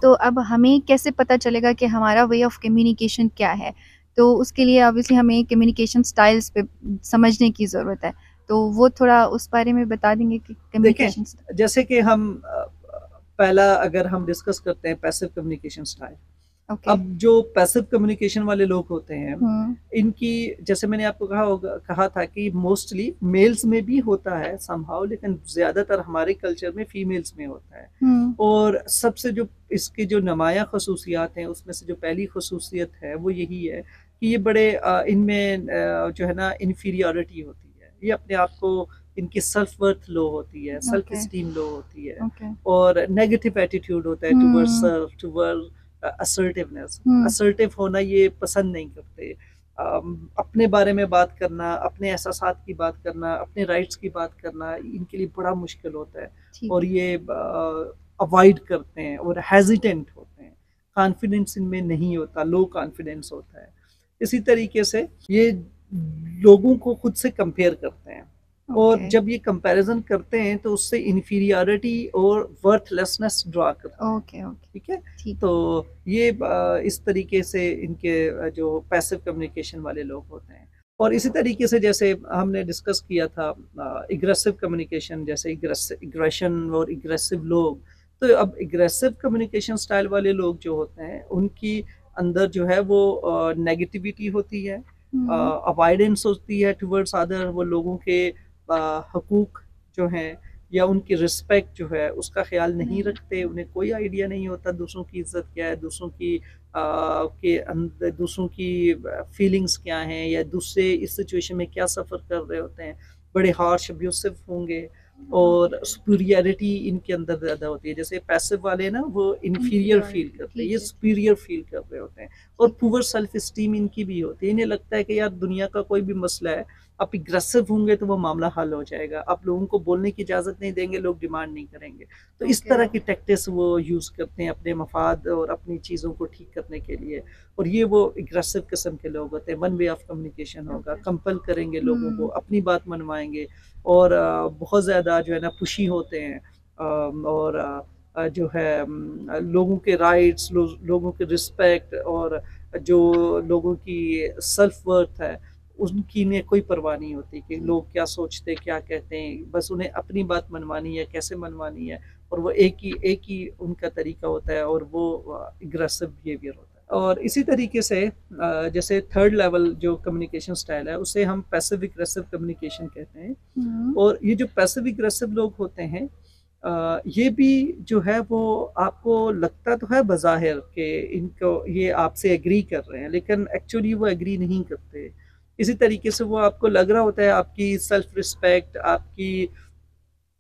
तो अब हमें कैसे पता चलेगा कि हमारा वे ऑफ कम्युनिकेशन क्या है? तो उसके लिए ऑब्वियसली हमें कम्युनिकेशन स्टाइल्स पे समझने की ज़रूरत है। तो वो थोड़ा उस बारे में बता देंगे कि देखें, कम्युनिकेशन जैसे कि हम पहला अगर हम डिस्कस करते हैं पैसिव कम्युनिकेशन स्टाइल। ओके। अब जो पैसिव कम्युनिकेशन वाले लोग होते हैं, हुँ, इनकी, जैसे मैंने आपको कहा था कि मोस्टली मेल्स में भी होता है समहाउ, लेकिन ज़्यादातर हमारे कल्चर में फीमेल्स में होता है। हुँ, और सबसे जो इसकी जो नुमायाँ खसूसियात हैं, उसमें से जो पहली खसूसियत है वो यही है कि ये बड़े इनमें जो है ना इन्फीरियॉरिटी होती है। ये अपने आप को, इनकी सेल्फ वर्थ लो होती है, सेल्फ ओके, इस्टीम लो होती है, ओके। और नेगेटिव एटीट्यूड होता है टुवर्ड्स हुँ, सेल्फ, टुवर्ड्स असर्टिवनेस। हुँ, असर्टिव होना ये पसंद नहीं करते। अपने बारे में बात करना, अपने एहसासात की बात करना, अपने राइट्स की बात करना इनके लिए बड़ा मुश्किल होता है। ठीक और है। ये अवॉइड करते हैं और हेजिटेंट होते हैं। कॉन्फिडेंस इनमें नहीं होता, लो कॉन्फिडेंस होता है। इसी तरीके से ये लोगों को खुद से कंपेयर करते हैं, और ओके, जब ये कंपैरिजन करते हैं तो उससे इन्फीरियरिटी और वर्थलेसनेस ड्रा करते हैं। ओके, ओके, ठीक है। ठीक तो है। ये इस तरीके से इनके जो पैसिव कम्युनिकेशन वाले लोग होते हैं। और इसी तरीके से जैसे हमने डिस्कस किया था एग्रेसिव कम्युनिकेशन, जैसे इग्रेशन और इग्रेसिव लोग। तो अब इग्रेसिव कम्युनिकेशन स्टाइल वाले लोग जो होते हैं, उनकी अंदर जो है वो नेगेटिविटी होती है, हुँ, अवॉइडेंस होती है टुवर्ड्स अदर। वो लोगों के हकूक जो हैं या उनकी रिस्पेक्ट जो है उसका ख्याल नहीं नहीं रखते। रखते। उन्हें कोई आइडिया नहीं होता दूसरों की इज्जत क्या है, दूसरों की के अंदर दूसरों की फीलिंग्स क्या हैं, या दूसरे इस सिचुएशन में क्या सफ़र कर रहे होते हैं। बड़े हार्श अब्यूसिव होंगे, और ओके, सुपीरियरिटी इनके अंदर ज़्यादा होती है। जैसे पैसिव वाले ना वो इन्फीरियर फील इन्फीरियॉरिटी करते हैं, ये ठीक है, ठीक है, सुपीरियर फील कर रहे होते हैं। और ठीक है। पुअर सेल्फ इस्टीम इनकी भी होती है। इन्हें लगता है कि यार दुनिया का कोई भी मसला है, आप एग्रेसिव होंगे तो वो मामला हल हो जाएगा। आप लोगों को बोलने की इजाज़त नहीं देंगे, लोग डिमांड नहीं करेंगे। तो इस ओके, तरह की टैक्टिक्स वो यूज़ करते हैं अपने मफाद और अपनी चीज़ों को ठीक करने के लिए। और ये वो एग्रेसिव किस्म के लोग होते हैं। वन वे ऑफ कम्युनिकेशन होगा, ओके। कंपल करेंगे लोगों को, हुँ, अपनी बात मनवाएंगे, और बहुत ज़्यादा जो है ना पुशी होते हैं। और जो है लोगों के राइट्स, लोगों के रिस्पेक्ट, और जो लोगों की सेल्फ वर्थ है, उनकी इन्हें कोई परवाह नहीं होती कि ठीक। लोग क्या सोचते, क्या कहते हैं। बस उन्हें अपनी बात मनवानी है, कैसे मनवानी है। और वो एक ही उनका तरीका होता है, और वो एग्रेसिव बिहेवियर होता है। और इसी तरीके से जैसे थर्ड लेवल जो कम्युनिकेशन स्टाइल है, उसे हम पैसिव एग्रेसिव कम्युनिकेशन कहते हैं। हुँ, और ये जो पैसिव एग्रेसिव लोग होते हैं, ये भी जो है वो आपको लगता तो है बज़ाहिर कि इनको ये आपसे एग्री कर रहे हैं, लेकिन एक्चुअली वो एग्री नहीं करते। इसी तरीके से वो आपको लग रहा होता है आपकी सेल्फ रिस्पेक्ट, आपकी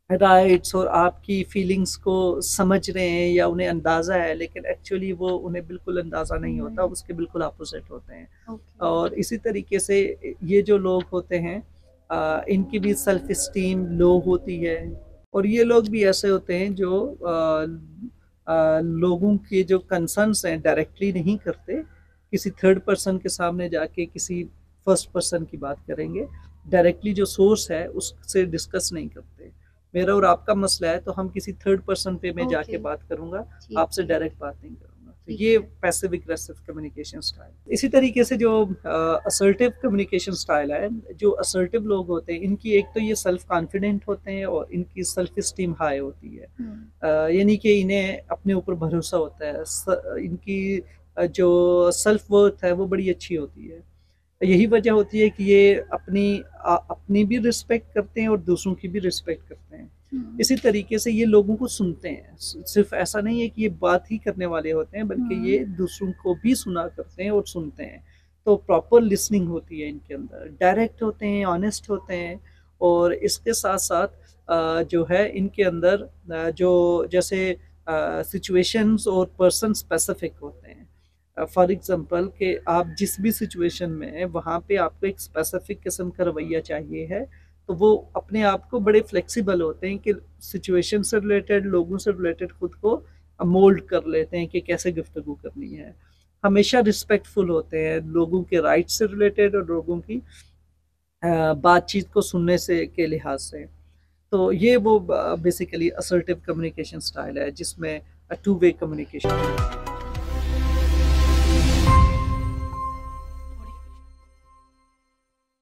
राइट्स और आपकी फीलिंग्स को समझ रहे हैं, या उन्हें अंदाज़ा है, लेकिन एक्चुअली वो उन्हें बिल्कुल अंदाज़ा नहीं होता, नहीं, उसके बिल्कुल अपोजिट होते हैं। ओके, और इसी तरीके से ये जो लोग होते हैं, इनकी भी सेल्फ इस्टीम लो होती है। और ये लोग भी ऐसे होते हैं जो लोगों के जो कंसर्न्स हैं डायरेक्टली नहीं करते, किसी थर्ड पर्सन के सामने जाके किसी फर्स्ट पर्सन की बात करेंगे। डायरेक्टली जो सोर्स है उससे डिस्कस नहीं करते। मेरा और आपका मसला है तो हम किसी थर्ड पर्सन पे मैं जाके ओके, बात करूंगा, ठीक आपसे है, डायरेक्ट बात नहीं करूंगा। तो ठीक ये है। Passive aggressive communication style. इसी तरीके से जो असर्टिव कम्युनिकेशन स्टाइल है, जो असर्टिव लोग होते हैं, इनकी एक तो ये सेल्फ कॉन्फिडेंट होते हैं, और इनकी सेल्फ इस्टीम हाई होती है। हुँ, यानी कि इन्हें अपने ऊपर भरोसा होता है। इनकी जो सेल्फ वर्थ है वो बड़ी अच्छी होती है। यही वजह होती है कि ये अपनी भी रिस्पेक्ट करते हैं और दूसरों की भी रिस्पेक्ट करते हैं। हुँ, इसी तरीके से ये लोगों को सुनते हैं। सिर्फ ऐसा नहीं है कि ये बात ही करने वाले होते हैं, बल्कि ये हुँ, दूसरों को भी सुना करते हैं और सुनते हैं। तो प्रॉपर लिसनिंग होती है इनके अंदर, डायरेक्ट होते हैं, ऑनेस्ट होते हैं। और इसके साथ साथ जो है इनके अंदर जो जैसे सिचुएशंस और पर्सन स्पेसिफिक होते हैं। फॉर एग्जांपल कि आप जिस भी सिचुएशन में हैं, वहाँ पे आपको एक स्पेसिफिक किस्म का रवैया चाहिए है। तो वो अपने आप को बड़े फ्लेक्सिबल होते हैं कि सिचुएशन से रिलेटेड, लोगों से रिलेटेड खुद को मोल्ड कर लेते हैं कि कैसे गुफ्तगू करनी है। हमेशा रिस्पेक्टफुल होते हैं लोगों के राइट्स से रिलेटेड, और लोगों की बातचीत को सुनने से के लिहाज से। तो ये वो बेसिकली असर्टिव कम्युनिकेशन स्टाइल है, जिसमें टू वे कम्युनिकेशन।